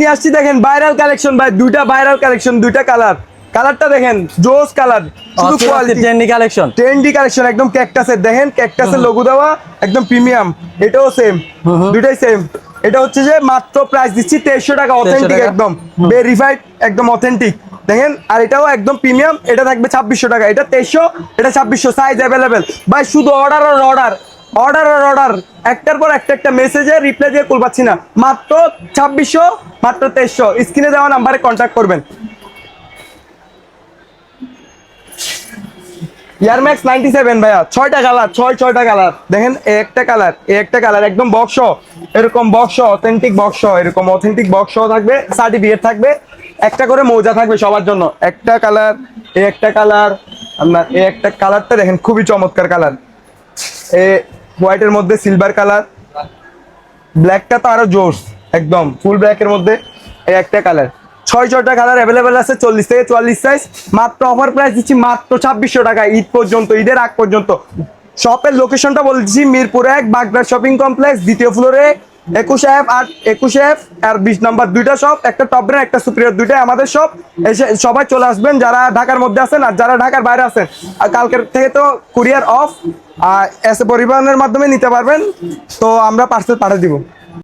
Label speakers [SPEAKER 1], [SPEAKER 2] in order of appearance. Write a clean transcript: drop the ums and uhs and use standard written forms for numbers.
[SPEAKER 1] নিয়ে আসছি দেখেন ভাইরাল কালেকশন ভাই, দুইটা ভাইরাল কালেকশন, দুইটা কালার। কালারটা দেখেন জোস কালার, শুধু quality
[SPEAKER 2] trendy collection,
[SPEAKER 1] trendy collection একদম। ক্যাকটাসের দেখেন, ক্যাকটাসের লোগো দেওয়া একদম প্রিমিয়াম। এটাও সেম, দুইটাই সেম। এটা হচ্ছে যে মাত্র প্রাইস দিচ্ছি 2300 টাকা, অথেন্টিক একদম ভেরিফাইড, একদম অথেন্টিক দেখেন। আর এটাও একদম প্রিমিয়াম, এটা থাকবে 2600 টাকা। এটা 2300, এটা 2600, সাইজ অ্যাভেলেবেল ভাই। শুধু অর্ডার আর অর্ডার, অর্ডার আর অর্ডার, একটার পর একটা মেসেজে রিপ্লাই দিয়ে কল পাচ্ছি না। মাত্র 2600, মাত্র 2300। স্ক্রিনে দেওয়া নাম্বারে কন্ট্যাক্ট করবেন। এয়ারম্যাক্স 97 ভাইয়া, 6টা কালার, ছয়টা কালার দেখেন। একটা কালার, একটা কালার একদম বক্স, এরকম বক্স, অথেন্টিক বক্স, এরকম অথেন্টিক বক্স থাকবে, সার্টিফিকেট থাকবে, একটা করে মৌজা থাকবে সবার জন্য। একটা কালার, একটা কালার, আপনার একটা কালারটা দেখেন খুবই চমৎকার কালার। হোয়াইটের মধ্যে সিলভার কালার, ব্ল্যাকটা তো আরো জোস, একদম ফুল ব্ল্যাকের মধ্যে একটা কালার। ছয়টা কালার অ্যাভেলেবেল আছে, 40 থেকে 44 সাইজ। মাত্র অফার প্রাইস দিচ্ছি মাত্র 2600 টাকা, ঈদ পর্যন্ত, ঈদের আগ পর্যন্ত। শপের লোকেশনটা বলছি মিরপুর 1 বাগদার শপিং কমপ্লেক্স, দ্বিতীয় ফ্লোরে 21F আর 21F আর 20 নম্বর, দুইটা শপ, একটা টপ ব্র্যান্ড একটা সুপিরিয়র, দুইটাই আমাদের শপ। এসে সবাই চলে আসবেন যারা ঢাকার মধ্যে আছেন, আর যারা ঢাকার বাইরে আছেন। আর কালকের থেকে তো কুরিয়ার অফ, আর এসে পরিবহনের মাধ্যমে নিতে পারবেন, তো আমরা পার্সেল পাঠিয়ে দিব।